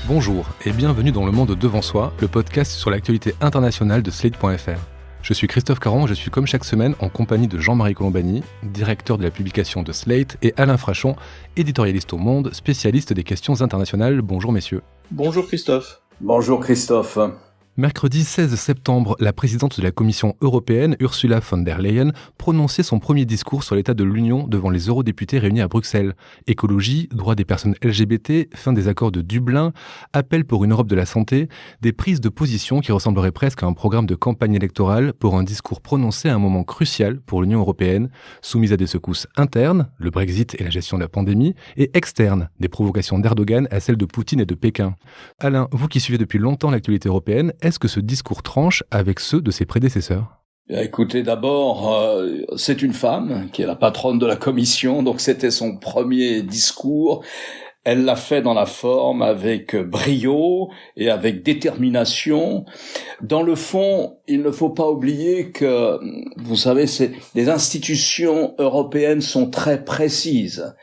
Bonjour et bienvenue dans Le Monde Devant Soi, le podcast sur l'actualité internationale de Slate.fr. Je suis Christophe Caron, je suis comme chaque semaine en compagnie de Jean-Marie Colombani, directeur de la publication de Slate, et Alain Frachon, éditorialiste au Monde, spécialiste des questions internationales. Bonjour messieurs. Bonjour Christophe. Bonjour Christophe. Mercredi 16 septembre, la présidente de la Commission européenne, Ursula von der Leyen, prononçait son premier discours sur l'état de l'Union devant les eurodéputés réunis à Bruxelles. Écologie, droits des personnes LGBT, fin des accords de Dublin, appel pour une Europe de la santé, des prises de position qui ressembleraient presque à un programme de campagne électorale pour un discours prononcé à un moment crucial pour l'Union européenne, soumise à des secousses internes, le Brexit et la gestion de la pandémie, et externes, des provocations d'Erdogan à celles de Poutine et de Pékin. Alain, vous qui suivez depuis longtemps l'actualité européenne, est-ce que ce discours tranche avec ceux de ses prédécesseurs ? Écoutez, d'abord, c'est une femme qui est la patronne de la Commission, donc c'était son premier discours. Elle l'a fait dans la forme avec brio et avec détermination. Dans le fond, il ne faut pas oublier que, vous savez, les institutions européennes sont très précises.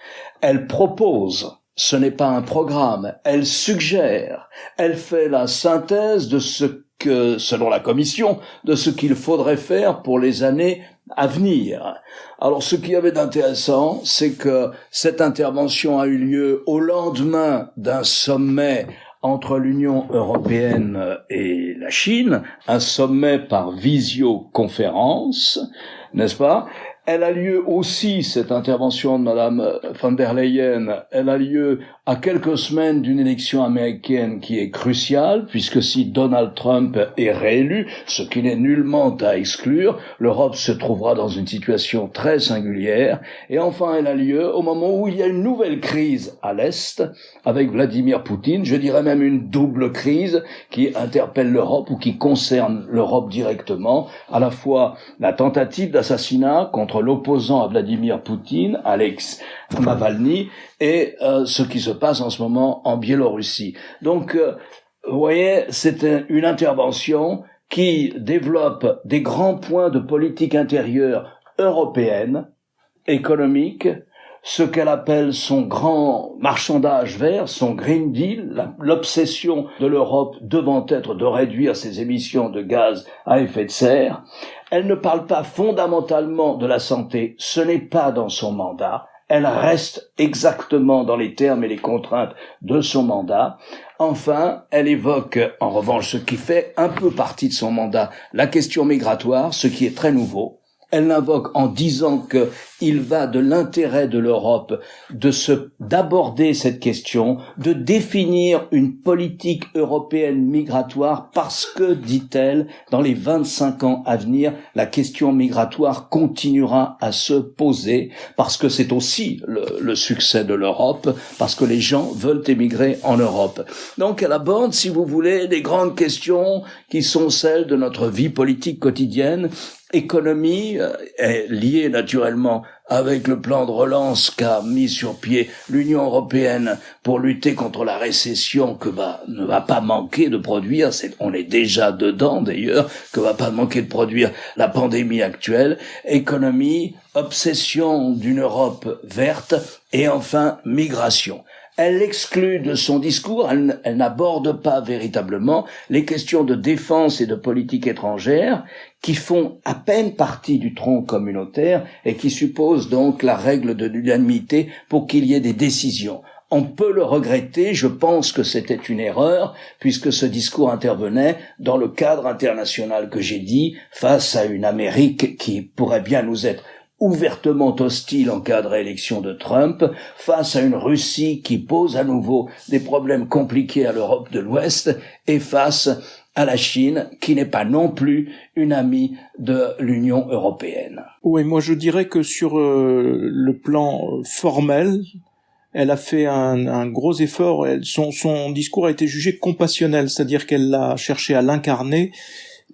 Elles proposent. Ce n'est pas un programme, elle suggère, elle fait la synthèse de ce que, selon la Commission, de ce qu'il faudrait faire pour les années à venir. Alors ce qu'il y avait d'intéressant, c'est que cette intervention a eu lieu au lendemain d'un sommet entre l'Union européenne et la Chine, un sommet par visioconférence, n'est-ce pas ? Elle a lieu aussi, cette intervention de Madame von der Leyen, elle a lieu à quelques semaines d'une élection américaine qui est cruciale, puisque si Donald Trump est réélu, ce qui n'est nullement à exclure, l'Europe se trouvera dans une situation très singulière. Et enfin, elle a lieu au moment où il y a une nouvelle crise à l'Est, avec Vladimir Poutine, je dirais même une double crise qui interpelle l'Europe ou qui concerne l'Europe directement, à la fois la tentative d'assassinat contre l'opposant à Vladimir Poutine, Alex Navalny, et ce qui se passe en ce moment en Biélorussie. Donc, vous voyez, c'est une intervention qui développe des grands points de politique intérieure européenne, économique, ce qu'elle appelle son grand marchandage vert, son Green Deal, l'obsession de l'Europe devant être de réduire ses émissions de gaz à effet de serre. Elle ne parle pas fondamentalement de la santé, ce n'est pas dans son mandat. Elle reste exactement dans les termes et les contraintes de son mandat. Enfin, elle évoque, en revanche, ce qui fait un peu partie de son mandat, la question migratoire, ce qui est très nouveau. Elle l'invoque en disant que il va de l'intérêt de l'Europe d'aborder cette question, de définir une politique européenne migratoire parce que, dit-elle, dans les 25 ans à venir, la question migratoire continuera à se poser parce que c'est aussi le succès de l'Europe, parce que les gens veulent émigrer en Europe. Donc elle aborde, si vous voulez, des grandes questions qui sont celles de notre vie politique quotidienne. Économie est liée naturellement avec le plan de relance qu'a mis sur pied l'Union européenne pour lutter contre la récession que ne va pas manquer de produire, on est déjà dedans d'ailleurs, que va pas manquer de produire la pandémie actuelle. Économie, obsession d'une Europe verte et enfin migration. Elle exclut de son discours, elle n'aborde pas véritablement les questions de défense et de politique étrangère qui font à peine partie du tronc communautaire et qui supposent donc la règle de l'unanimité pour qu'il y ait des décisions. On peut le regretter, je pense que c'était une erreur, puisque ce discours intervenait dans le cadre international que j'ai dit, face à une Amérique qui pourrait bien nous être ouvertement hostile en cas de réélection de Trump, face à une Russie qui pose à nouveau des problèmes compliqués à l'Europe de l'Ouest, et face à la Chine, qui n'est pas non plus une amie de l'Union européenne. Oui, moi je dirais que sur le plan formel, elle a fait un gros effort. Son discours a été jugé compassionnel, c'est-à-dire qu'elle a cherché à l'incarner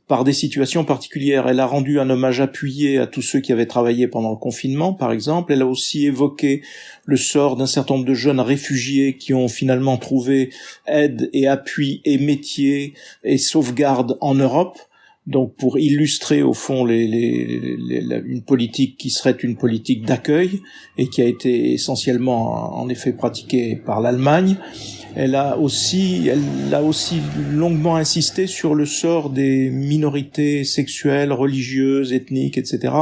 par des situations particulières. Elle a rendu un hommage appuyé à tous ceux qui avaient travaillé pendant le confinement, par exemple. Elle a aussi évoqué le sort d'un certain nombre de jeunes réfugiés qui ont finalement trouvé aide et appui et métier et sauvegarde en Europe. donc pour illustrer au fond une politique qui serait une politique d'accueil et qui a été essentiellement en effet pratiquée par l'Allemagne. Elle a aussi longuement insisté sur le sort des minorités sexuelles, religieuses, ethniques, etc.,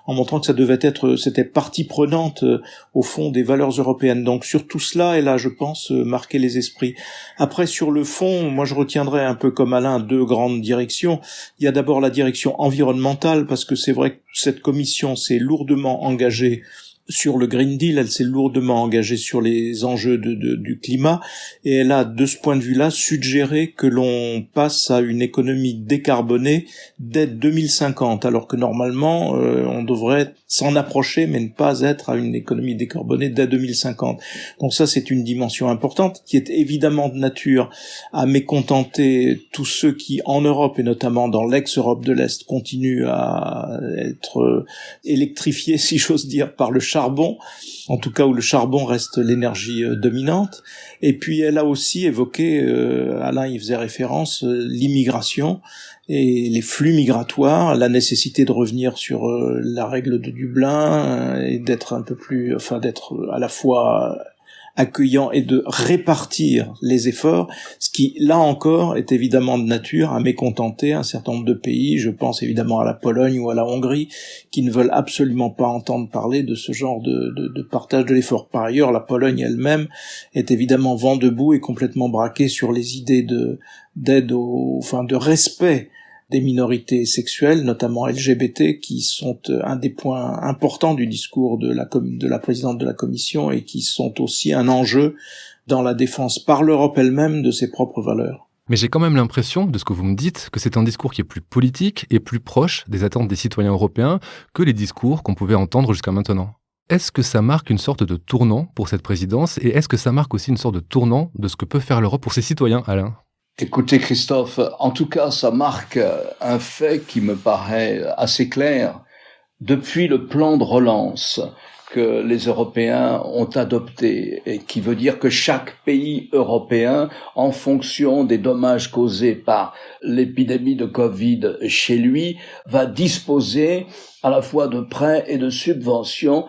en montrant que c'était partie prenante, au fond, des valeurs européennes. Donc, sur tout cela, elle a, je pense, marqué les esprits. Après, sur le fond, moi, je retiendrai un peu comme Alain 2 grandes directions. Il y a d'abord la direction environnementale, parce que c'est vrai que cette commission s'est lourdement engagée sur le Green Deal, elle s'est lourdement engagée sur les enjeux du climat, et elle a, de ce point de vue-là, suggéré que l'on passe à une économie décarbonée dès 2050, alors que normalement, on devrait s'en approcher, mais ne pas être à une économie décarbonée dès 2050. Donc ça, c'est une dimension importante, qui est évidemment de nature à mécontenter tous ceux qui, en Europe, et notamment dans l'ex-Europe de l'Est, continuent à être électrifiés, si j'ose dire, par le charbon, en tout cas où le charbon reste l'énergie dominante. Et puis elle a aussi évoqué, Alain y faisait référence, l'immigration et les flux migratoires, la nécessité de revenir sur la règle de Dublin et d'être d'être à la fois accueillant et de répartir les efforts, ce qui, là encore, est évidemment de nature à mécontenter un certain nombre de pays. Je pense évidemment à la Pologne ou à la Hongrie, qui ne veulent absolument pas entendre parler de ce genre de partage de l'effort. Par ailleurs, la Pologne elle-même est évidemment vent debout et complètement braquée sur les idées de respect des minorités sexuelles, notamment LGBT, qui sont un des points importants du discours de la présidente de la Commission et qui sont aussi un enjeu dans la défense par l'Europe elle-même de ses propres valeurs. Mais j'ai quand même l'impression, de ce que vous me dites, que c'est un discours qui est plus politique et plus proche des attentes des citoyens européens que les discours qu'on pouvait entendre jusqu'à maintenant. Est-ce que ça marque une sorte de tournant pour cette présidence et est-ce que ça marque aussi une sorte de tournant de ce que peut faire l'Europe pour ses citoyens, Alain ? Écoutez Christophe, en tout cas ça marque un fait qui me paraît assez clair. Depuis le plan de relance que les Européens ont adopté et qui veut dire que chaque pays européen, en fonction des dommages causés par l'épidémie de Covid chez lui, va disposer à la fois de prêts et de subventions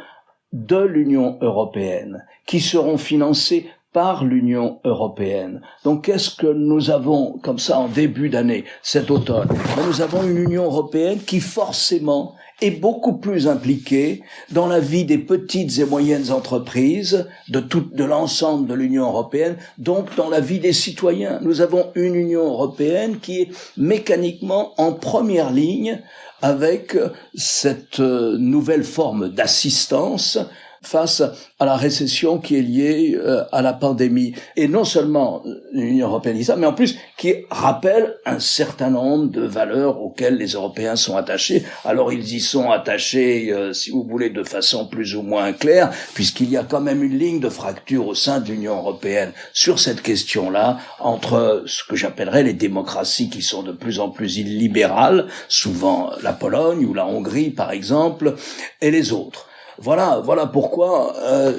de l'Union européenne qui seront financés par l'Union européenne. Donc qu'est-ce que nous avons comme ça en début d'année, cet automne ? Nous avons une Union européenne qui forcément est beaucoup plus impliquée dans la vie des petites et moyennes entreprises, de l'ensemble de l'Union européenne, donc dans la vie des citoyens. Nous avons une Union européenne qui est mécaniquement en première ligne avec cette nouvelle forme d'assistance face à la récession qui est liée à la pandémie. Et non seulement l'Union européenne dit ça, mais en plus qui rappelle un certain nombre de valeurs auxquelles les Européens sont attachés. Alors ils y sont attachés, si vous voulez, de façon plus ou moins claire, puisqu'il y a quand même une ligne de fracture au sein de l'Union européenne sur cette question-là, entre ce que j'appellerais les démocraties qui sont de plus en plus illibérales, souvent la Pologne ou la Hongrie par exemple, et les autres. Voilà pourquoi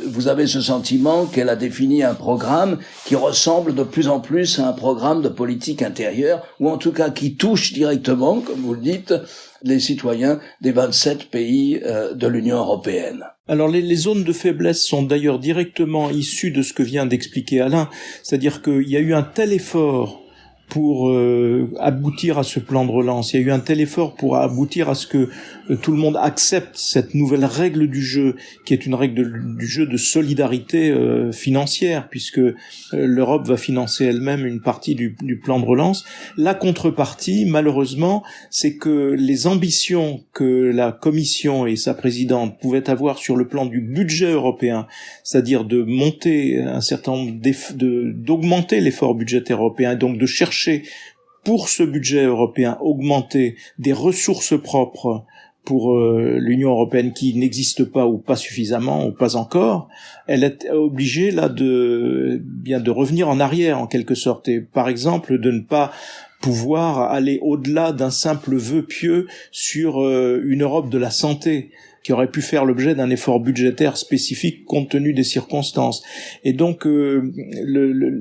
vous avez ce sentiment qu'elle a défini un programme qui ressemble de plus en plus à un programme de politique intérieure, ou en tout cas qui touche directement, comme vous le dites, les citoyens des 27 pays de l'Union européenne. Alors les zones de faiblesse sont d'ailleurs directement issues de ce que vient d'expliquer Alain, c'est-à-dire qu'il y a eu un tel effort pour aboutir à ce plan de relance. Il y a eu un tel effort pour aboutir à ce que tout le monde accepte cette nouvelle règle du jeu, qui est une règle du jeu de solidarité financière, puisque l'Europe va financer elle-même une partie du plan de relance. La contrepartie, malheureusement, c'est que les ambitions que la Commission et sa présidente pouvaient avoir sur le plan du budget européen, c'est-à-dire de monter un certain nombre d'augmenter l'effort budgétaire européen, et donc de chercher pour ce budget européen augmenter des ressources propres pour l'Union européenne qui n'existe pas ou pas suffisamment ou pas encore, elle est obligée là de revenir en arrière en quelque sorte, et par exemple de ne pas pouvoir aller au-delà d'un simple vœu pieux sur une Europe de la santé. qui aurait pu faire l'objet d'un effort budgétaire spécifique compte tenu des circonstances. Et donc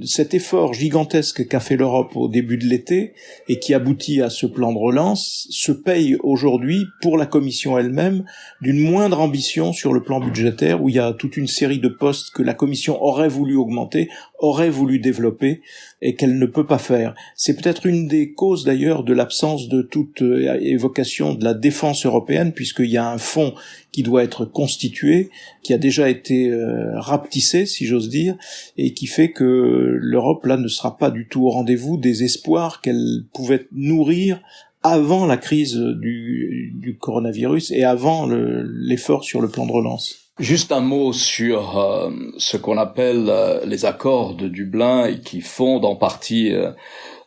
cet effort gigantesque qu'a fait l'Europe au début de l'été et qui aboutit à ce plan de relance se paye aujourd'hui pour la Commission elle-même d'une moindre ambition sur le plan budgétaire, où il y a toute une série de postes que la Commission aurait voulu augmenter, aurait voulu développer et qu'elle ne peut pas faire. C'est peut-être une des causes d'ailleurs de l'absence de toute évocation de la défense européenne, puisqu'il y a un fonds qui doit être constitué, qui a déjà été rapetissé, si j'ose dire, et qui fait que l'Europe là ne sera pas du tout au rendez-vous des espoirs qu'elle pouvait nourrir avant la crise du coronavirus et avant l'effort sur le plan de relance. Juste un mot sur ce qu'on appelle les accords de Dublin et qui fondent en partie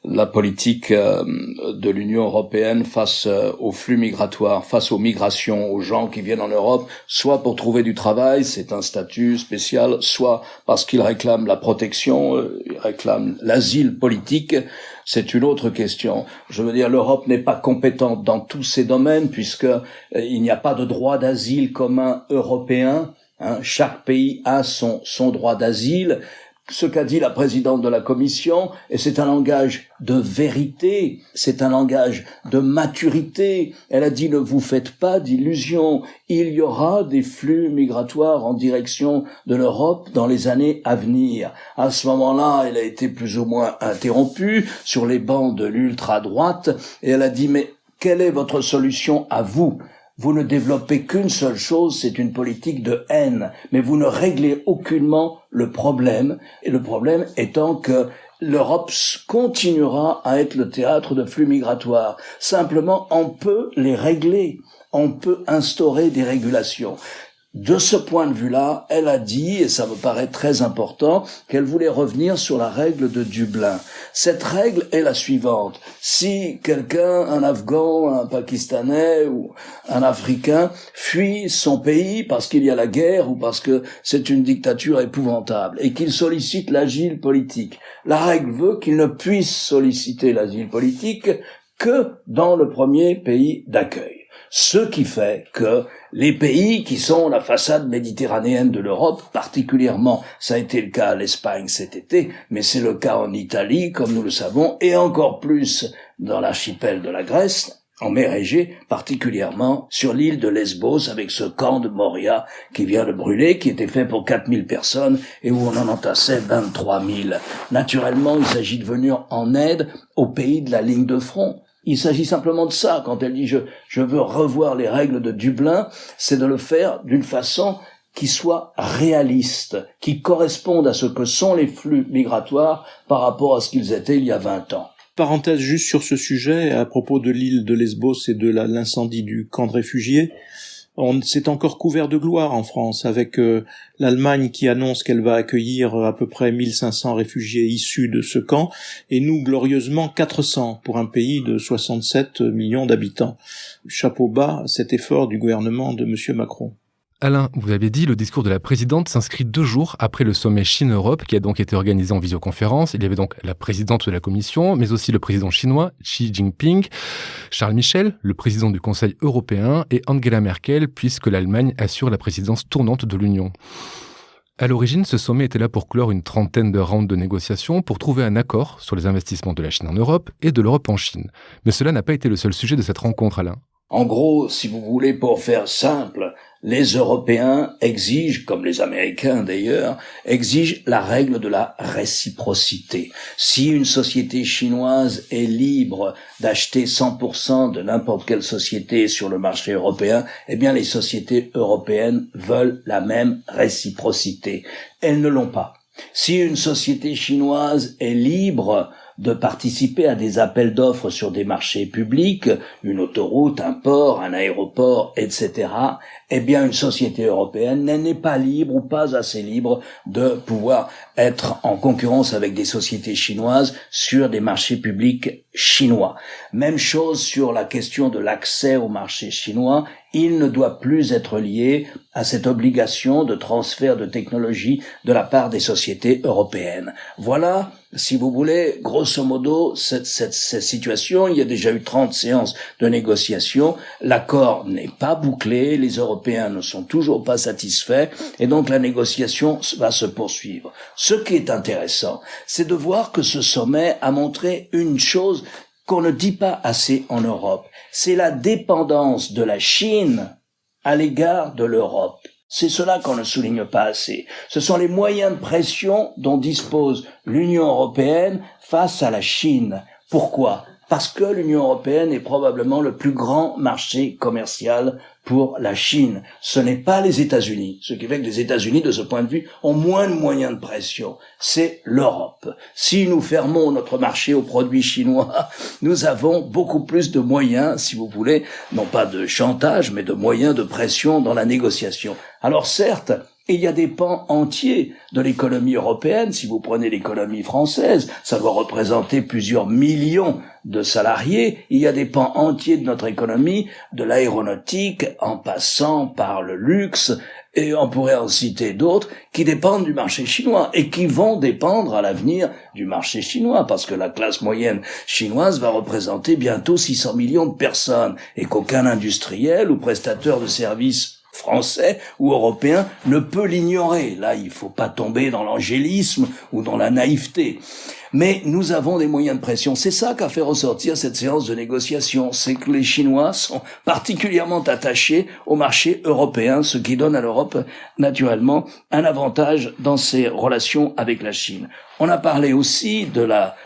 la politique de l'Union européenne face aux flux migratoires, face aux migrations, aux gens qui viennent en Europe, soit pour trouver du travail, c'est un statut spécial, soit parce qu'ils réclament la protection, ils réclament l'asile politique. C'est une autre question. Je veux dire, l'Europe n'est pas compétente dans tous ces domaines puisque il n'y a pas de droit d'asile commun européen. Chaque pays a son droit d'asile. Ce qu'a dit la présidente de la Commission, et c'est un langage de vérité, c'est un langage de maturité. Elle a dit ne vous faites pas d'illusions, il y aura des flux migratoires en direction de l'Europe dans les années à venir. À ce moment-là, elle a été plus ou moins interrompue sur les bancs de l'ultra-droite, et elle a dit mais quelle est votre solution à vous ? Vous ne développez qu'une seule chose, c'est une politique de haine, mais vous ne réglez aucunement le problème, et le problème étant que l'Europe continuera à être le théâtre de flux migratoires. Simplement, on peut les régler, on peut instaurer des régulations. De ce point de vue-là, elle a dit, et ça me paraît très important, qu'elle voulait revenir sur la règle de Dublin. Cette règle est la suivante. Si quelqu'un, un Afghan, un Pakistanais ou un Africain fuit son pays parce qu'il y a la guerre ou parce que c'est une dictature épouvantable et qu'il sollicite l'asile politique, la règle veut qu'il ne puisse solliciter l'asile politique que dans le premier pays d'accueil. Ce qui fait que les pays qui sont la façade méditerranéenne de l'Europe, particulièrement, ça a été le cas à l'Espagne cet été, mais c'est le cas en Italie, comme nous le savons, et encore plus dans l'archipel de la Grèce, en mer Égée, particulièrement sur l'île de Lesbos, avec ce camp de Moria qui vient de brûler, qui était fait pour 4000 personnes et où on en entassait 23 000. Naturellement, il s'agit de venir en aide aux pays de la ligne de front. Il s'agit simplement de ça. Quand elle dit je veux revoir les règles de Dublin, c'est de le faire d'une façon qui soit réaliste, qui corresponde à ce que sont les flux migratoires par rapport à ce qu'ils étaient il y a 20 ans. Parenthèse juste sur ce sujet, à propos de l'île de Lesbos et de l'incendie du camp de réfugiés. On s'est encore couvert de gloire en France, avec l'Allemagne qui annonce qu'elle va accueillir à peu près 1500 réfugiés issus de ce camp, et nous, glorieusement, 400 pour un pays de 67 millions d'habitants. Chapeau bas à cet effort du gouvernement de M. Macron. Alain, vous avez dit, le discours de la présidente s'inscrit 2 jours après le sommet Chine-Europe qui a donc été organisé en visioconférence. Il y avait donc la présidente de la Commission, mais aussi le président chinois, Xi Jinping, Charles Michel, le président du Conseil européen, et Angela Merkel, puisque l'Allemagne assure la présidence tournante de l'Union. À l'origine, ce sommet était là pour clore une trentaine de rounds de négociations pour trouver un accord sur les investissements de la Chine en Europe et de l'Europe en Chine. Mais cela n'a pas été le seul sujet de cette rencontre, Alain. En gros, si vous voulez, pour faire simple, les Européens exigent, comme les Américains d'ailleurs, exigent la règle de la réciprocité. Si une société chinoise est libre d'acheter 100% de n'importe quelle société sur le marché européen, eh bien les sociétés européennes veulent la même réciprocité. Elles ne l'ont pas. Si une société chinoise est libre de participer à des appels d'offres sur des marchés publics, une autoroute, un port, un aéroport, etc., eh bien une société européenne n'est pas libre ou pas assez libre de pouvoir être en concurrence avec des sociétés chinoises sur des marchés publics chinois. Même chose sur la question de l'accès au marché chinois, il ne doit plus être lié à cette obligation de transfert de technologie de la part des sociétés européennes. Voilà si vous voulez, grosso modo, cette situation, il y a déjà eu 30 séances de négociation, l'accord n'est pas bouclé, les Européens ne sont toujours pas satisfaits, et donc la négociation va se poursuivre. Ce qui est intéressant, c'est de voir que ce sommet a montré une chose qu'on ne dit pas assez en Europe, c'est la dépendance de la Chine à l'égard de l'Europe. C'est cela qu'on ne souligne pas assez. Ce sont les moyens de pression dont dispose l'Union européenne face à la Chine. Pourquoi ? Parce que l'Union européenne est probablement le plus grand marché commercial pour la Chine. Ce n'est pas les États-Unis. Ce qui fait que les États-Unis, de ce point de vue, ont moins de moyens de pression. C'est l'Europe. Si nous fermons notre marché aux produits chinois, nous avons beaucoup plus de moyens, si vous voulez, non pas de chantage, mais de moyens de pression dans la négociation. Alors certes, il y a des pans entiers de l'économie européenne. Si vous prenez l'économie française, ça doit représenter plusieurs millions de salariés. Il y a des pans entiers de notre économie, de l'aéronautique, en passant par le luxe, et on pourrait en citer d'autres, qui dépendent du marché chinois et qui vont dépendre à l'avenir du marché chinois, parce que la classe moyenne chinoise va représenter bientôt 600 millions de personnes, et qu'aucun industriel ou prestataire de services français ou européen ne peut l'ignorer. Là, il faut pas tomber dans l'angélisme ou dans la naïveté. Mais nous avons des moyens de pression. C'est ça qu'a fait ressortir cette séance de négociation. C'est que les Chinois sont particulièrement attachés au marché européen, ce qui donne à l'Europe, naturellement, un avantage dans ses relations avec la Chine. On a parlé aussi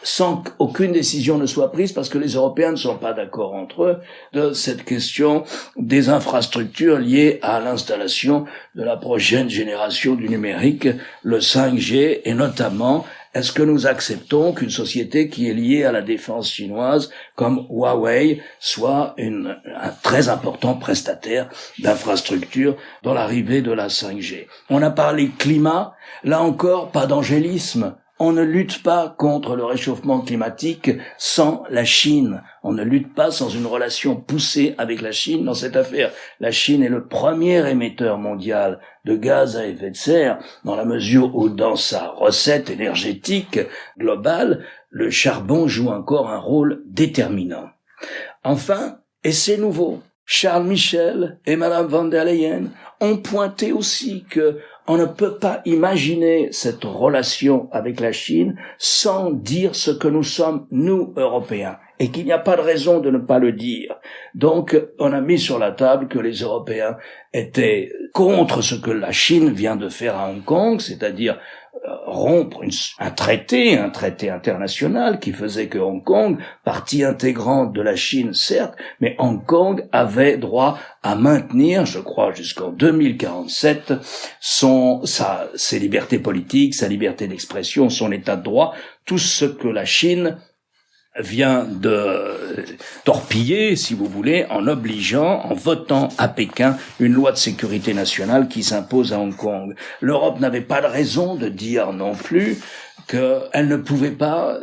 sans qu'aucune décision ne soit prise, parce que les Européens ne sont pas d'accord entre eux, de cette question des infrastructures liées à l'installation de la prochaine génération du numérique, le 5G, et notamment, est-ce que nous acceptons qu'une société qui est liée à la défense chinoise, comme Huawei, soit un très important prestataire d'infrastructures dans l'arrivée de la 5G? On a parlé climat, là encore, pas d'angélisme. On ne lutte pas contre le réchauffement climatique sans la Chine. On ne lutte pas sans une relation poussée avec la Chine dans cette affaire. La Chine est le premier émetteur mondial de gaz à effet de serre, dans la mesure où dans sa recette énergétique globale, le charbon joue encore un rôle déterminant. Enfin, et c'est nouveau, Charles Michel et Madame von der Leyen ont pointé aussi que on ne peut pas imaginer cette relation avec la Chine sans dire ce que nous sommes, nous, Européens, et qu'il n'y a pas de raison de ne pas le dire. Donc, on a mis sur la table que les Européens étaient contre ce que la Chine vient de faire à Hong Kong, c'est-à-dire rompre un traité international qui faisait que Hong Kong, partie intégrante de la Chine, certes, mais Hong Kong avait droit à maintenir, je crois, jusqu'en 2047, ses libertés politiques, sa liberté d'expression, son état de droit, tout ce que la Chine vient de torpiller, si vous voulez, en votant à Pékin une loi de sécurité nationale qui s'impose à Hong Kong. L'Europe n'avait pas de raison de dire non plus qu'elle ne pouvait pas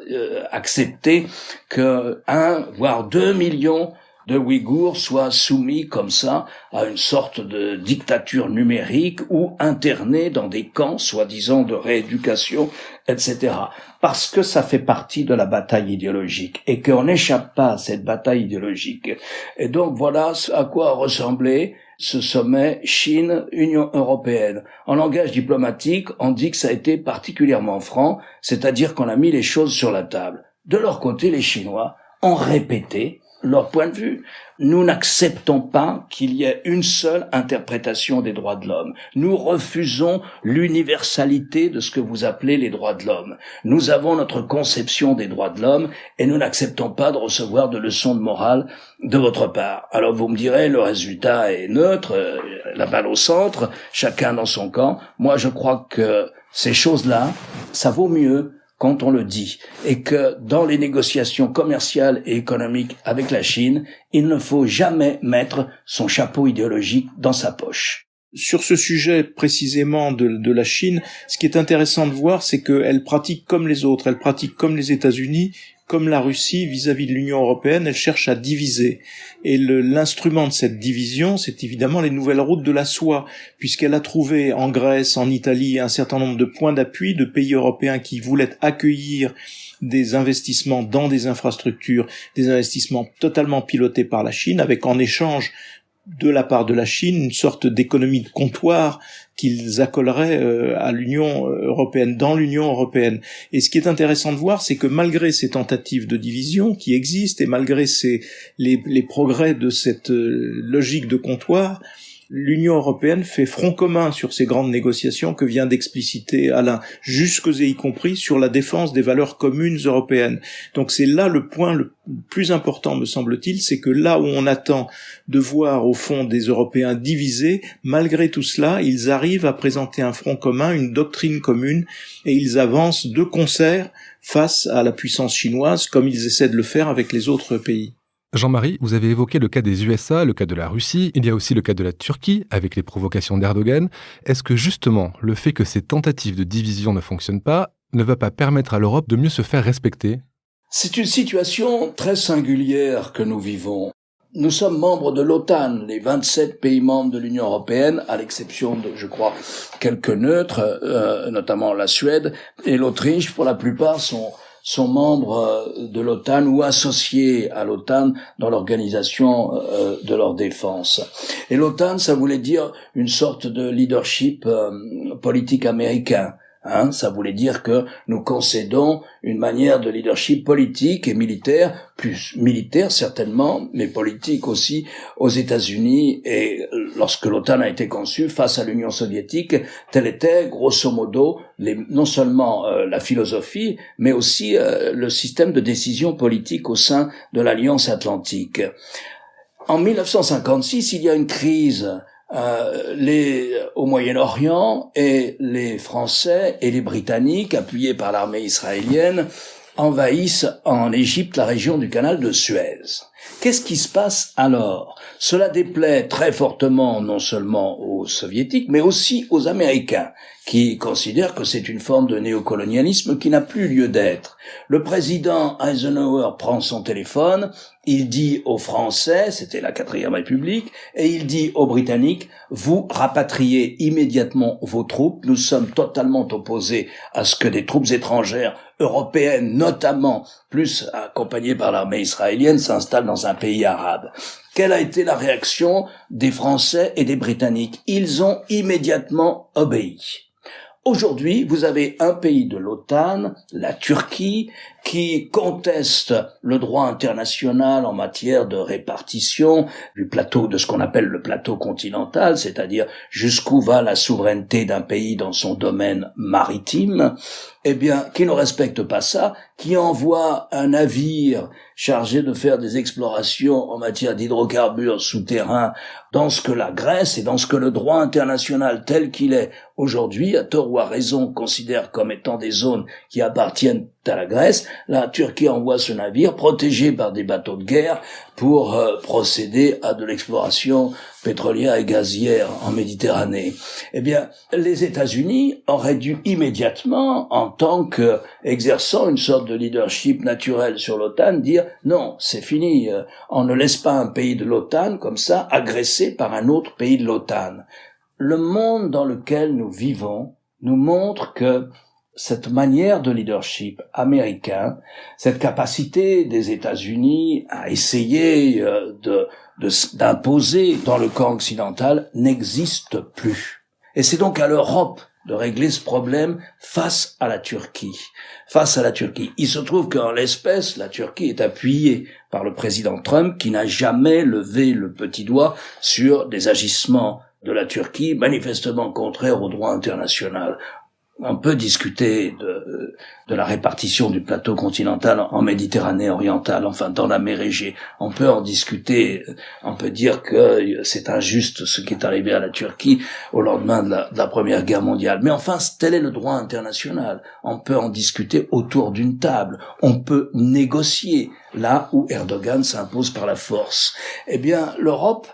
accepter que 1, voire 2 millions de Ouïghours soient soumis comme ça à une sorte de dictature numérique ou internés dans des camps soi-disant de rééducation, etc. Parce que ça fait partie de la bataille idéologique et qu'on n'échappe pas à cette bataille idéologique. Et donc voilà à quoi ressemblait ce sommet Chine-Union européenne. En langage diplomatique, on dit que ça a été particulièrement franc, c'est-à-dire qu'on a mis les choses sur la table. De leur côté, les Chinois ont répété leur point de vue. Nous n'acceptons pas qu'il y ait une seule interprétation des droits de l'homme. Nous refusons l'universalité de ce que vous appelez les droits de l'homme. Nous avons notre conception des droits de l'homme et nous n'acceptons pas de recevoir de leçons de morale de votre part. Alors vous me direz, le résultat est neutre, la balle au centre, chacun dans son camp. Moi, je crois que ces choses-là, ça vaut mieux quand on le dit, et que dans les négociations commerciales et économiques avec la Chine, il ne faut jamais mettre son chapeau idéologique dans sa poche. Sur ce sujet précisément de la Chine, ce qui est intéressant de voir, c'est qu'elle pratique comme les autres, elle pratique comme les États-Unis comme la Russie, vis-à-vis de l'Union européenne, elle cherche à diviser. Et l'instrument de cette division, c'est évidemment les nouvelles routes de la soie, puisqu'elle a trouvé en Grèce, en Italie, un certain nombre de points d'appui de pays européens qui voulaient accueillir des investissements dans des infrastructures, des investissements totalement pilotés par la Chine, avec en échange de la part de la Chine une sorte d'économie de comptoir qu'ils accoleraient à l'Union européenne, dans l'Union européenne. Et ce qui est intéressant de voir, c'est que malgré ces tentatives de division qui existent et malgré les progrès de cette logique de comptoir, l'Union européenne fait front commun sur ces grandes négociations que vient d'expliciter Alain, jusqu'aux et y compris sur la défense des valeurs communes européennes. Donc c'est là le point le plus important, me semble-t-il, c'est que là où on attend de voir au fond des Européens divisés, malgré tout cela, ils arrivent à présenter un front commun, une doctrine commune, et ils avancent de concert face à la puissance chinoise, comme ils essaient de le faire avec les autres pays. Jean-Marie, vous avez évoqué le cas des USA, le cas de la Russie, il y a aussi le cas de la Turquie, avec les provocations d'Erdogan. Est-ce que justement, le fait que ces tentatives de division ne fonctionnent pas, ne va pas permettre à l'Europe de mieux se faire respecter ? C'est une situation très singulière que nous vivons. Nous sommes membres de l'OTAN, les 27 pays membres de l'Union européenne, à l'exception de, je crois, quelques neutres, notamment la Suède et l'Autriche, pour la plupart sont membres de l'OTAN ou associés à l'OTAN dans l'organisation de leur défense. Et l'OTAN, ça voulait dire une sorte de leadership politique américain. Ça voulait dire que nous concédons une manière de leadership politique et militaire, plus militaire certainement, mais politique aussi, aux États-Unis. Et lorsque l'OTAN a été conçue face à l'Union soviétique, telle était, grosso modo, non seulement la philosophie, mais aussi le système de décision politique au sein de l'Alliance atlantique. En 1956, il y a une crise au Moyen-Orient, et les Français et les Britanniques, appuyés par l'armée israélienne, envahissent en Égypte la région du canal de Suez. Qu'est-ce qui se passe alors ? Cela déplaît très fortement non seulement aux Soviétiques, mais aussi aux Américains, qui considèrent que c'est une forme de néocolonialisme qui n'a plus lieu d'être. Le président Eisenhower prend son téléphone, il dit aux Français, c'était la 4e République, et il dit aux Britanniques, vous rapatriez immédiatement vos troupes, nous sommes totalement opposés à ce que des troupes étrangères européennes, notamment, plus accompagnées par l'armée israélienne, s'installent dans un pays arabe. Quelle a été la réaction des Français et des Britanniques ? Ils ont immédiatement obéi. Aujourd'hui, vous avez un pays de l'OTAN, la Turquie, qui conteste le droit international en matière de répartition du plateau, de ce qu'on appelle le plateau continental, c'est-à-dire jusqu'où va la souveraineté d'un pays dans son domaine maritime, qui ne respecte pas ça, qui envoie un navire chargé de faire des explorations en matière d'hydrocarbures souterrains dans ce que la Grèce et dans ce que le droit international tel qu'il est aujourd'hui, à tort ou à raison, considère comme étant des zones qui appartiennent à la Grèce. La Turquie envoie ce navire protégé par des bateaux de guerre pour procéder à de l'exploration pétrolière et gazière en Méditerranée. Les États-Unis auraient dû immédiatement, en tant qu'exerçant une sorte de leadership naturel sur l'OTAN, dire non, c'est fini, on ne laisse pas un pays de l'OTAN comme ça agressé par un autre pays de l'OTAN. Le monde dans lequel nous vivons nous montre que cette manière de leadership américain, cette capacité des États-Unis à essayer d'imposer dans le camp occidental n'existe plus. Et c'est donc à l'Europe de régler ce problème face à la Turquie. Il se trouve qu'en l'espèce, la Turquie est appuyée par le président Trump qui n'a jamais levé le petit doigt sur des agissements de la Turquie manifestement contraires au droit international. On peut discuter de la répartition du plateau continental en Méditerranée orientale, enfin dans la mer Égée. On peut en discuter, on peut dire que c'est injuste ce qui est arrivé à la Turquie au lendemain de la Première Guerre mondiale. Mais enfin, tel est le droit international. On peut en discuter autour d'une table. On peut négocier là où Erdogan s'impose par la force. L'Europe,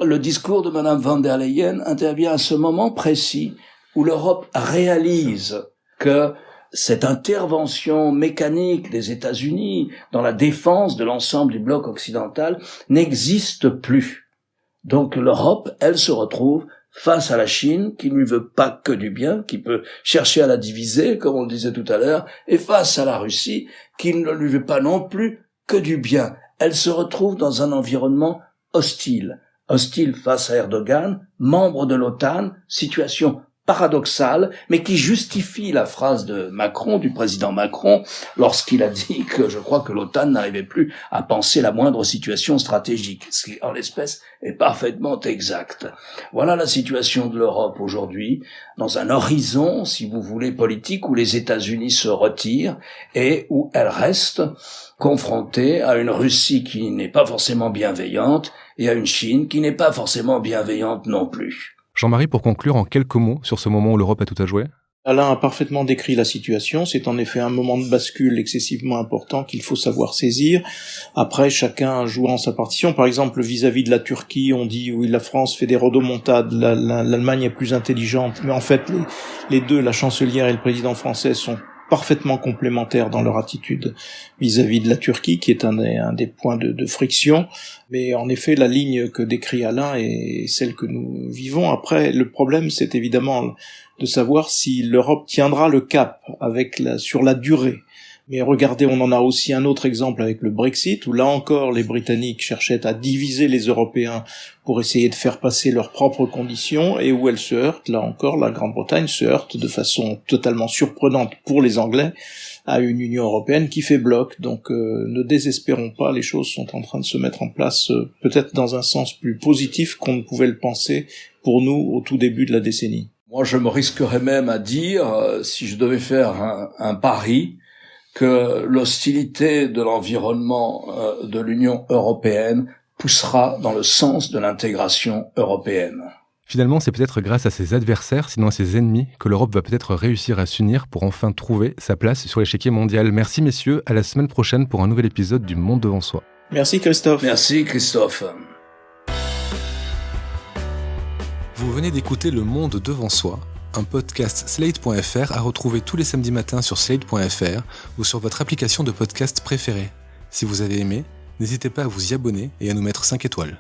le discours de Madame von der Leyen intervient à ce moment précis où l'Europe réalise que cette intervention mécanique des États-Unis dans la défense de l'ensemble du bloc occidental n'existe plus. Donc l'Europe, elle se retrouve face à la Chine, qui ne lui veut pas que du bien, qui peut chercher à la diviser, comme on le disait tout à l'heure, et face à la Russie, qui ne lui veut pas non plus que du bien. Elle se retrouve dans un environnement hostile face à Erdogan, membre de l'OTAN, situation paradoxale, mais qui justifie la phrase de Macron, du président Macron, lorsqu'il a dit que je crois que l'OTAN n'arrivait plus à penser la moindre situation stratégique, ce qui en l'espèce est parfaitement exact. Voilà la situation de l'Europe aujourd'hui, dans un horizon, si vous voulez, politique où les États-Unis se retirent et où elle reste confrontée à une Russie qui n'est pas forcément bienveillante et à une Chine qui n'est pas forcément bienveillante non plus. Jean-Marie, pour conclure en quelques mots sur ce moment où l'Europe a tout à jouer. Alain a parfaitement décrit la situation. C'est en effet un moment de bascule excessivement important qu'il faut savoir saisir. Après, chacun jouant sa partition. Par exemple, vis-à-vis de la Turquie, on dit oui, la France fait des rodomontades, l'Allemagne est plus intelligente. Mais en fait, les deux, la chancelière et le président français, sont parfaitement complémentaires dans leur attitude vis-à-vis de la Turquie, qui est un des points de friction. Mais en effet, la ligne que décrit Alain est celle que nous vivons. Après, le problème, c'est évidemment de savoir si l'Europe tiendra le cap sur la durée. Mais regardez, on en a aussi un autre exemple avec le Brexit, où là encore, les Britanniques cherchaient à diviser les Européens pour essayer de faire passer leurs propres conditions, et où elle se heurte, là encore, la Grande-Bretagne se heurte de façon totalement surprenante pour les Anglais à une Union européenne qui fait bloc. Donc ne désespérons pas, les choses sont en train de se mettre en place, peut-être dans un sens plus positif qu'on ne pouvait le penser pour nous au tout début de la décennie. Moi, je me risquerais même à dire, si je devais faire un pari, que l'hostilité de l'environnement de l'Union européenne poussera dans le sens de l'intégration européenne. Finalement, c'est peut-être grâce à ses adversaires, sinon à ses ennemis, que l'Europe va peut-être réussir à s'unir pour enfin trouver sa place sur l'échiquier mondial. Merci messieurs, à la semaine prochaine pour un nouvel épisode du Monde devant soi. Merci Christophe. Merci Christophe. Vous venez d'écouter Le Monde devant soi, un podcast Slate.fr à retrouver tous les samedis matins sur Slate.fr ou sur votre application de podcast préférée. Si vous avez aimé, n'hésitez pas à vous y abonner et à nous mettre 5 étoiles.